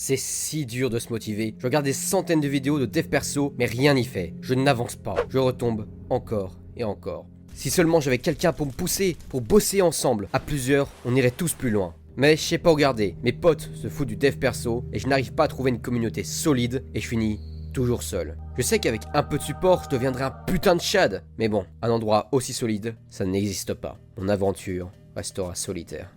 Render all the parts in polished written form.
C'est si dur de se motiver. Je regarde des centaines de vidéos de dev perso, mais rien n'y fait. Je n'avance pas. Je retombe encore et encore. Si seulement j'avais quelqu'un pour me pousser, pour bosser ensemble. À plusieurs, on irait tous plus loin. Mais je sais pas où regarder. Mes potes se foutent du dev perso et je n'arrive pas à trouver une communauté solide et je finis toujours seul. Je sais qu'avec un peu de support, je deviendrai un putain de chad. Mais bon, un endroit aussi solide, ça n'existe pas. Mon aventure restera solitaire.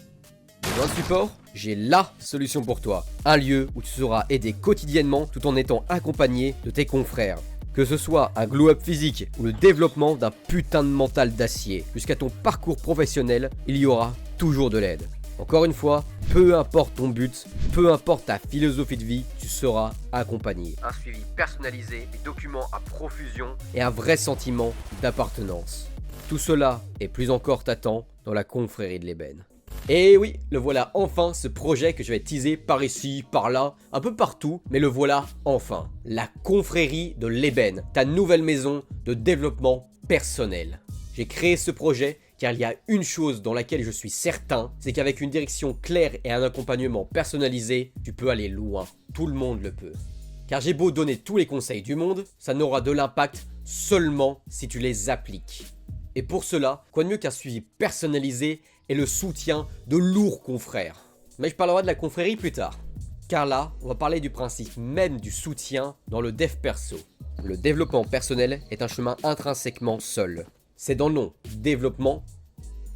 Besoin de support? J'ai LA solution pour toi. Un lieu où tu seras aidé quotidiennement tout en étant accompagné de tes confrères. Que ce soit un glow-up physique ou le développement d'un putain de mental d'acier, jusqu'à ton parcours professionnel, il y aura toujours de l'aide. Encore une fois, peu importe ton but, peu importe ta philosophie de vie, tu seras accompagné. Un suivi personnalisé, des documents à profusion et un vrai sentiment d'appartenance. Tout cela et plus encore t'attend dans la confrérie de l'ébène. Et oui, le voilà enfin, ce projet que je vais teaser par ici, par là, un peu partout, mais le voilà enfin. La confrérie de l'ébène, ta nouvelle maison de développement personnel. J'ai créé ce projet car il y a une chose dans laquelle je suis certain, c'est qu'avec une direction claire et un accompagnement personnalisé, tu peux aller loin. Tout le monde le peut. Car j'ai beau donner tous les conseils du monde, ça n'aura de l'impact seulement si tu les appliques. Et pour cela, quoi de mieux qu'un suivi personnalisé et le soutien de lourds confrères. Mais je parlerai de la confrérie plus tard. Car là, on va parler du principe même du soutien dans le dev perso. Le développement personnel est un chemin intrinsèquement seul. C'est dans le nom, développement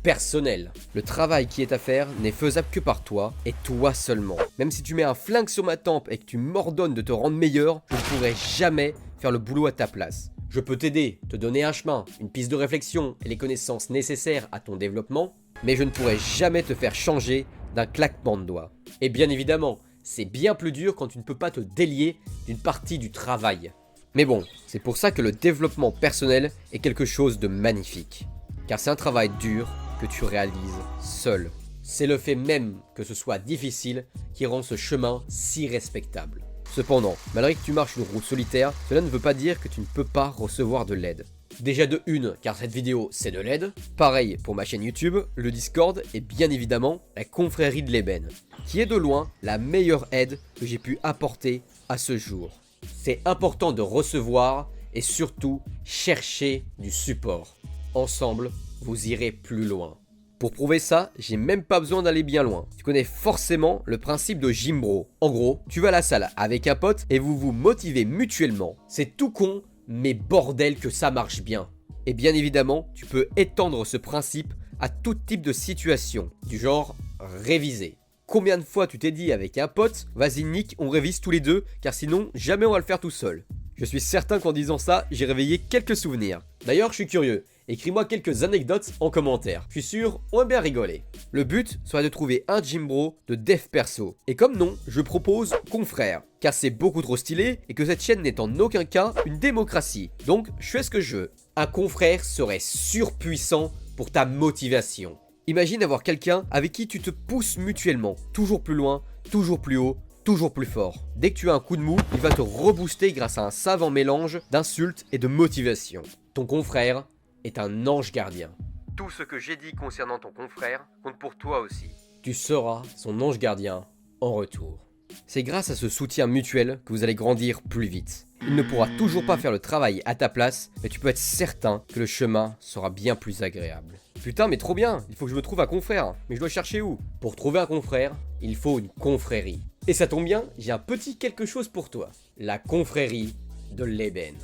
personnel. Le travail qui est à faire n'est faisable que par toi et toi seulement. Même si tu mets un flingue sur ma tempe et que tu m'ordonnes de te rendre meilleur, je ne pourrai jamais faire le boulot à ta place. Je peux t'aider, te donner un chemin, une piste de réflexion et les connaissances nécessaires à ton développement, mais je ne pourrai jamais te faire changer d'un claquement de doigts. Et bien évidemment, c'est bien plus dur quand tu ne peux pas te délier d'une partie du travail. Mais bon, c'est pour ça que le développement personnel est quelque chose de magnifique. Car c'est un travail dur que tu réalises seul. C'est le fait même que ce soit difficile qui rend ce chemin si respectable. Cependant, malgré que tu marches une route solitaire, cela ne veut pas dire que tu ne peux pas recevoir de l'aide. Déjà de une, car cette vidéo c'est de l'aide. Pareil pour ma chaîne YouTube, le Discord et bien évidemment la confrérie de l'ébène, qui est de loin la meilleure aide que j'ai pu apporter à ce jour. C'est important de recevoir et surtout chercher du support. Ensemble, vous irez plus loin. Pour prouver ça, j'ai même pas besoin d'aller bien loin. Tu connais forcément le principe de gym bro. En gros, tu vas à la salle avec un pote et vous vous motivez mutuellement. C'est tout con, mais bordel que ça marche bien. Et bien évidemment, tu peux étendre ce principe à tout type de situation, du genre réviser. Combien de fois tu t'es dit avec un pote, vas-y Nick, on révise tous les deux, car sinon jamais on va le faire tout seul. Je suis certain qu'en disant ça, j'ai réveillé quelques souvenirs. D'ailleurs, je suis curieux. Écris-moi quelques anecdotes en commentaire. Je suis sûr, on va bien rigoler. Le but serait de trouver un gym bro de dev perso. Et comme nom, je propose confrère. Car c'est beaucoup trop stylé et que cette chaîne n'est en aucun cas une démocratie. Donc, je fais ce que je veux. Un confrère serait surpuissant pour ta motivation. Imagine avoir quelqu'un avec qui tu te pousses mutuellement. Toujours plus loin, toujours plus haut, toujours plus fort. Dès que tu as un coup de mou, il va te rebooster grâce à un savant mélange d'insultes et de motivation. Ton confrère est un ange gardien. Tout ce que j'ai dit concernant ton confrère compte pour toi aussi. Tu seras son ange gardien en retour. C'est grâce à ce soutien mutuel que vous allez grandir plus vite. Il ne pourra toujours pas faire le travail à ta place, mais tu peux être certain que le chemin sera bien plus agréable. Putain, mais trop bien, il faut que je me trouve un confrère. Mais je dois chercher où? Pour trouver un confrère, il faut une confrérie. Et ça tombe bien, j'ai un petit quelque chose pour toi. La confrérie de l'ébène.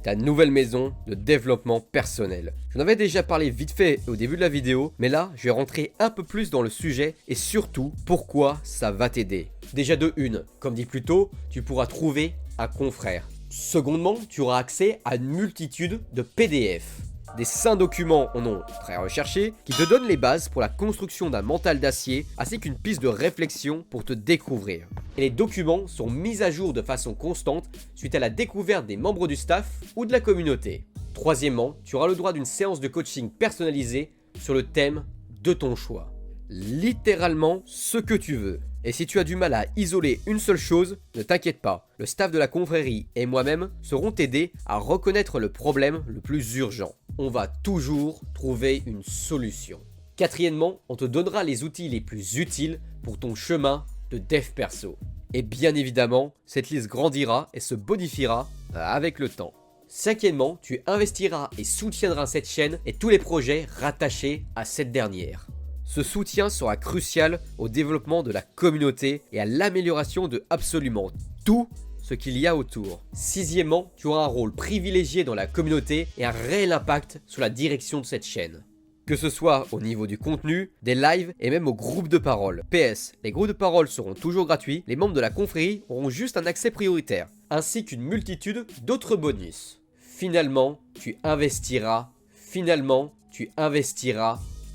Ta nouvelle maison de développement personnel. J'en avais déjà parlé vite fait au début de la vidéo, mais là, je vais rentrer un peu plus dans le sujet et surtout, pourquoi ça va t'aider. Déjà de une, comme dit plus tôt, tu pourras trouver un confrère. Secondement, tu auras accès à une multitude de PDF. Des saints documents en nom très recherchés qui te donnent les bases pour la construction d'un mental d'acier ainsi qu'une piste de réflexion pour te découvrir. Et les documents sont mis à jour de façon constante suite à la découverte des membres du staff ou de la communauté. Troisièmement, tu auras le droit d'une séance de coaching personnalisée sur le thème de ton choix. Littéralement ce que tu veux. Et si tu as du mal à isoler une seule chose, ne t'inquiète pas, le staff de la confrérie et moi-même seront t'aider à reconnaître le problème le plus urgent. On va toujours trouver une solution. Quatrièmement, on te donnera les outils les plus utiles pour ton chemin de dev perso. Et bien évidemment, cette liste grandira et se bonifiera avec le temps. Cinquièmement, tu investiras et soutiendras cette chaîne et tous les projets rattachés à cette dernière. Ce soutien sera crucial au développement de la communauté et à l'amélioration de absolument tout ce qu'il y a autour. Sixièmement, tu auras un rôle privilégié dans la communauté et un réel impact sur la direction de cette chaîne. Que ce soit au niveau du contenu, des lives et même aux groupes de parole. PS, les groupes de parole seront toujours gratuits, les membres de la confrérie auront juste un accès prioritaire, ainsi qu'une multitude d'autres bonus. Finalement, tu investiras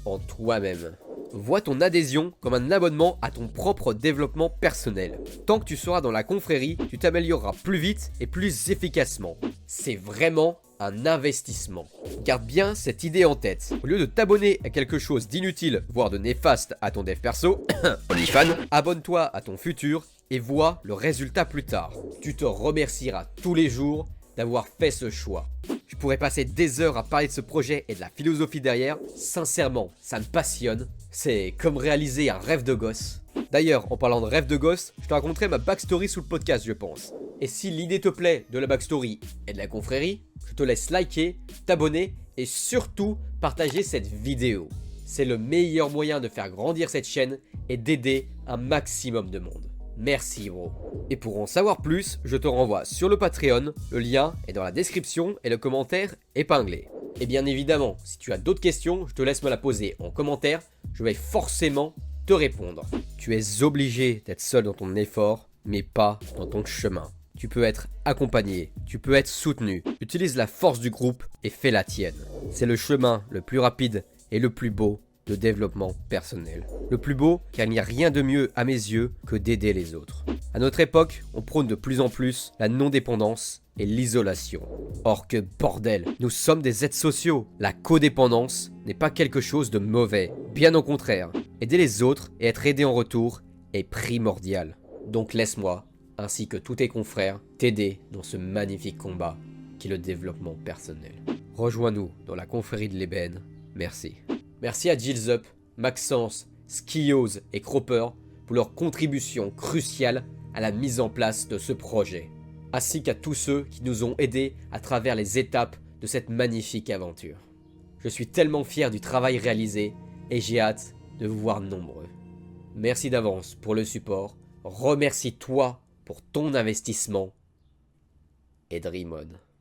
en toi-même. Vois ton adhésion comme un abonnement à ton propre développement personnel. Tant que tu seras dans la confrérie, tu t'amélioreras plus vite et plus efficacement. C'est vraiment un investissement. Garde bien cette idée en tête. Au lieu de t'abonner à quelque chose d'inutile, voire de néfaste à ton dev perso, OnlyFans, abonne-toi à ton futur et vois le résultat plus tard. Tu te remercieras tous les jours d'avoir fait ce choix. Je pourrais passer des heures à parler de ce projet et de la philosophie derrière. Sincèrement, ça me passionne. C'est comme réaliser un rêve de gosse. D'ailleurs, en parlant de rêve de gosse, je te raconterai ma backstory sous le podcast, je pense. Et si l'idée te plaît de la backstory et de la confrérie, je te laisse liker, t'abonner et surtout partager cette vidéo. C'est le meilleur moyen de faire grandir cette chaîne et d'aider un maximum de monde. Merci bro. Et pour en savoir plus, je te renvoie sur le Patreon, le lien est dans la description et le commentaire épinglé. Et bien évidemment, si tu as d'autres questions, je te laisse me la poser en commentaire, je vais forcément te répondre. Tu es obligé d'être seul dans ton effort, mais pas dans ton chemin. Tu peux être accompagné, tu peux être soutenu. Utilise la force du groupe et fais la tienne. C'est le chemin le plus rapide et le plus beau de développement personnel. Le plus beau car il n'y a rien de mieux à mes yeux que d'aider les autres. À notre époque, on prône de plus en plus la non-dépendance et l'isolation. Or que bordel, nous sommes des êtres sociaux. La codépendance n'est pas quelque chose de mauvais, bien au contraire. Aider les autres et être aidé en retour est primordial. Donc laisse-moi, ainsi que tous tes confrères, t'aider dans ce magnifique combat qui est le développement personnel. Rejoins-nous dans la confrérie de l'ébène. Merci. Merci à Jillsup, Maxence, Skios et Cropper pour leur contribution cruciale à la mise en place de ce projet, ainsi qu'à tous ceux qui nous ont aidés à travers les étapes de cette magnifique aventure. Je suis tellement fier du travail réalisé et j'ai hâte de vous voir nombreux. Merci d'avance pour le support, remercie-toi pour ton investissement et Dream On.